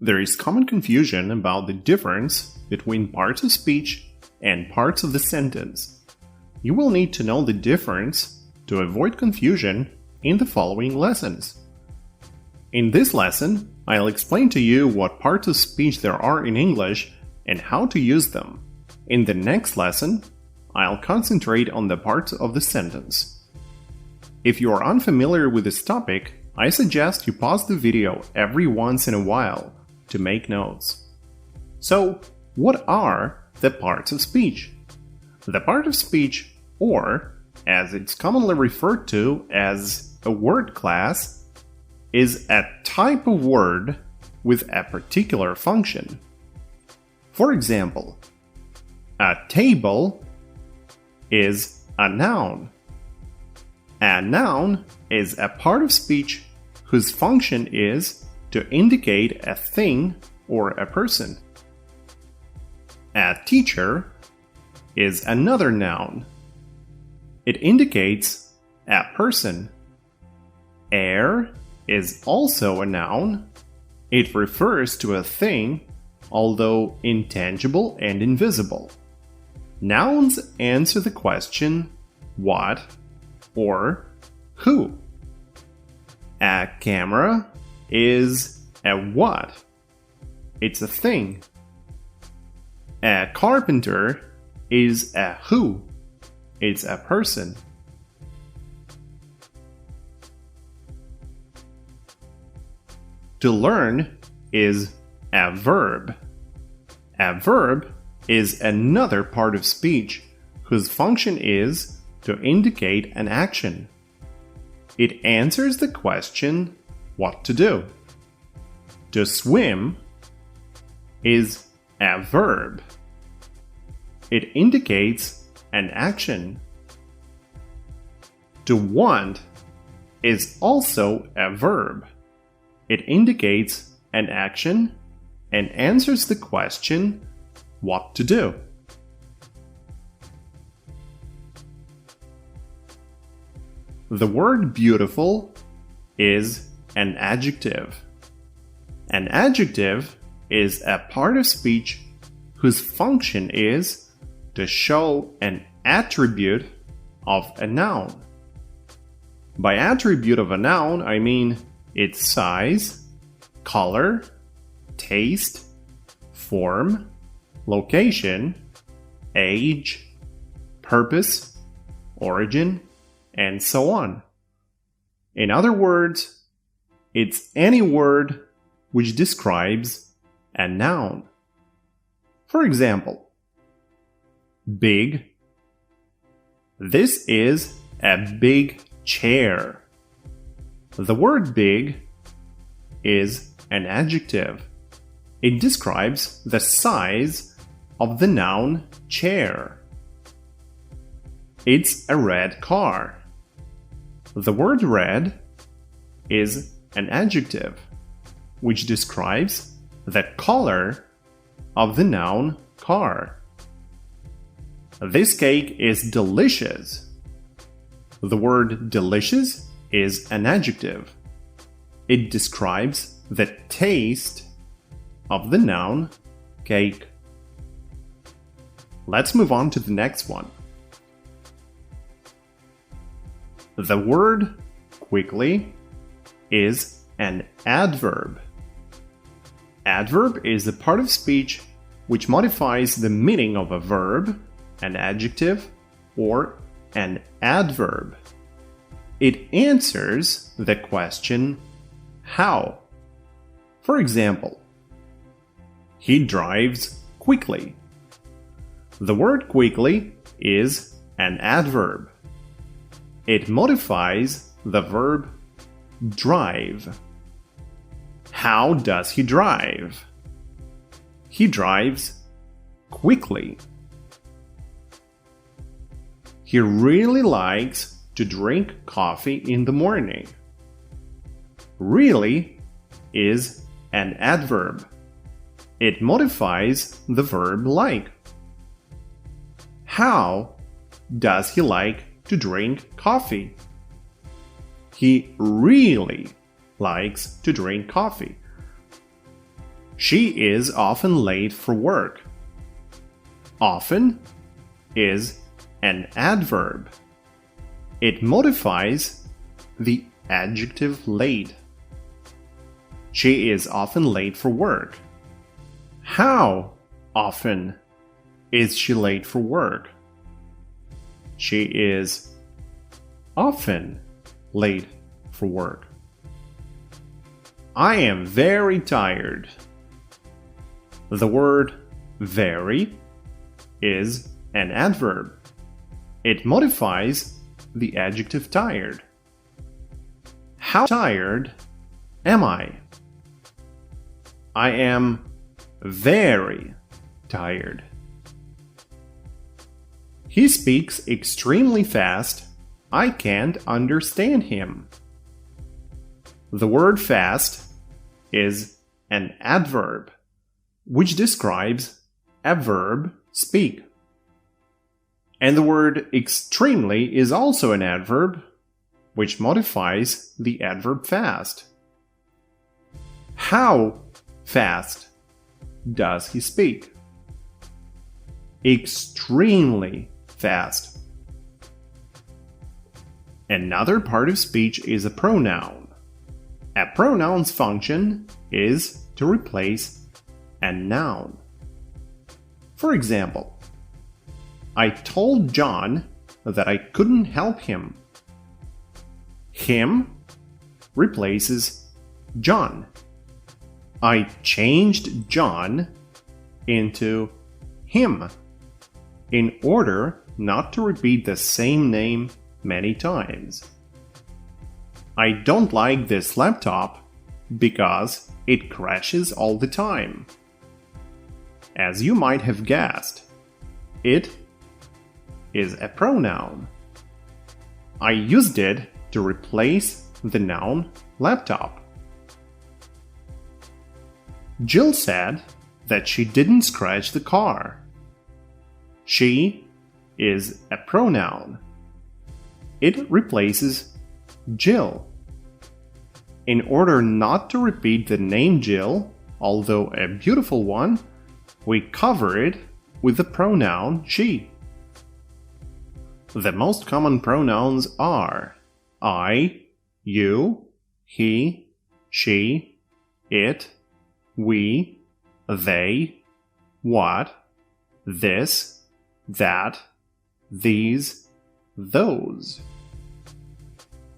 There is common confusion about the difference between parts of speech and parts of the sentence. You will need to know the difference to avoid confusion in the following lessons. In this lesson, I'll explain to you what parts of speech there are in English and how to use them. In the next lesson, I'll concentrate on the parts of the sentence. If you are unfamiliar with this topic, I suggest you pause the video every once in a while to make notes. So, what are the parts of speech? The part of speech, or as it's commonly referred to as a word class, is a type of word with a particular function. For example, a table is a noun. A noun is a part of speech whose function is to indicate a thing or a person. A teacher is another noun. It indicates a person. Air is also a noun. It refers to a thing, although intangible and invisible. Nouns answer the question what or who. A camera is a what? It's a thing. A carpenter is a who? It's a person. To learn is a verb. A verb is another part of speech whose function is to indicate an action. It answers the question what to do. To swim is a verb. It indicates an action. To want is also a verb. It indicates an action and answers the question what to do. The word beautiful is an adjective. An adjective is a part of speech whose function is to show an attribute of a noun. By attribute of a noun, I mean its size, color, taste, form, location, age, purpose, origin, and so on. In other words, it's any word which describes a noun. For example, big. This is a big chair. The word big is an adjective. It describes the size of the noun chair. It's a red car. The word red is an adjective, which describes the color of the noun car. This cake is delicious. The word delicious is an adjective. It describes the taste of the noun cake. Let's move on to the next one. The word quickly is an adverb. Adverb is the part of speech which modifies the meaning of a verb, an adjective, or an adverb. It answers the question how. For example, he drives quickly. The word quickly is an adverb. It modifies the verb drive. How does he drive? He drives quickly. He really likes to drink coffee in the morning. Really is an adverb. It modifies the verb like. How does he like to drink coffee? He really likes to drink coffee. She is often late for work. Often is an adverb. It modifies the adjective late. She is often late for work. How often is she late for work? She is often late for work. I am very tired. The word very is an adverb. It modifies the adjective tired. How tired am I? I am very tired. He speaks extremely fast. I can't understand him. The word fast is an adverb, which describes a verb speak. And the word extremely is also an adverb, which modifies the adverb fast. How fast does he speak? Extremely fast. Another part of speech is a pronoun. A pronoun's function is to replace a noun. For example, I told John that I couldn't help him. Him replaces John. I changed John into him in order not to repeat the same name many times. I don't like this laptop because it crashes all the time. As you might have guessed, it is a pronoun. I used it to replace the noun laptop. Jill said that she didn't scratch the car. She is a pronoun. It replaces Jill. In order not to repeat the name Jill, although a beautiful one, we cover it with the pronoun she. The most common pronouns are I, you, he, she, it, we, they, what, this, that, these, those.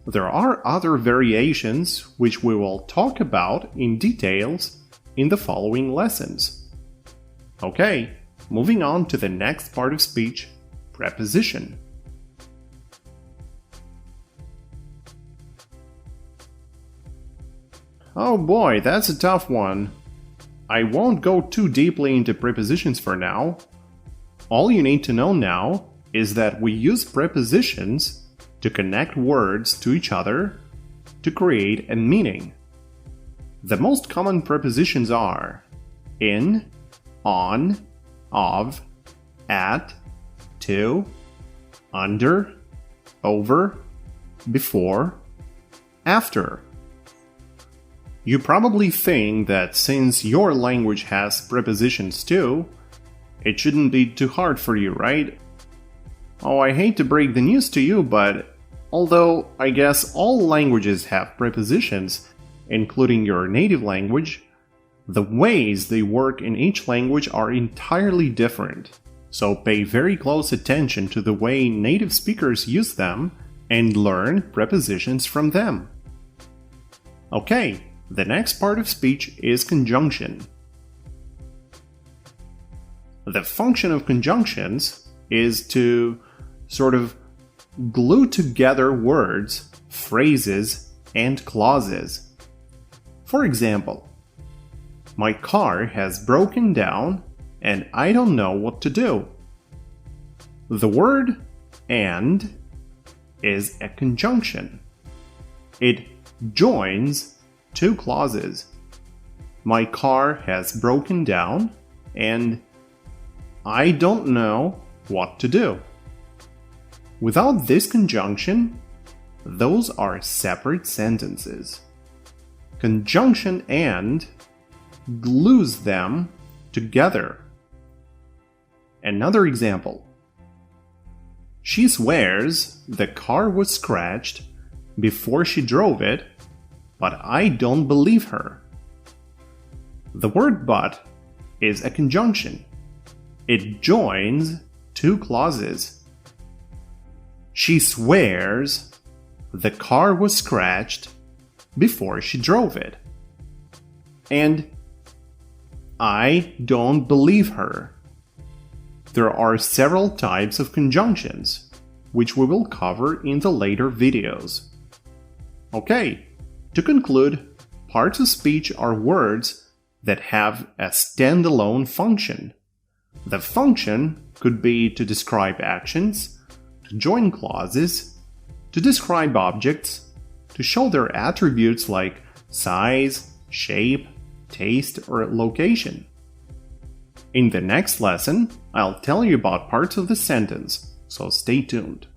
There are other variations which we will talk about in details in the following lessons. Okay, moving on to the next part of speech, preposition. Oh boy, that's a tough one. I won't go too deeply into prepositions for now. All you need to know now is that we use prepositions to connect words to each other to create a meaning. The most common prepositions are in, on, of, at, to, under, over, before, after. You probably think that since your language has prepositions too, it shouldn't be too hard for you, right? Oh, I hate to break the news to you, but although I guess all languages have prepositions, including your native language, the ways they work in each language are entirely different. So pay very close attention to the way native speakers use them and learn prepositions from them. Okay, the next part of speech is conjunction. The function of conjunctions is to sort of glue together words, phrases, and clauses. For example, my car has broken down and I don't know what to do. The word and is a conjunction. It joins two clauses. My car has broken down and I don't know what to do. Without this conjunction, those are separate sentences. Conjunction and glues them together. Another example. She swears the car was scratched before she drove it, but I don't believe her. The word but is a conjunction. It joins two clauses. She swears the car was scratched before she drove it. And I don't believe her. There are several types of conjunctions, which we will cover in the later videos. Okay, to conclude, parts of speech are words that have a standalone function. The function could be to describe actions, to join clauses, to describe objects, to show their attributes like size, shape, taste, or location. In the next lesson, I'll tell you about parts of the sentence, so stay tuned.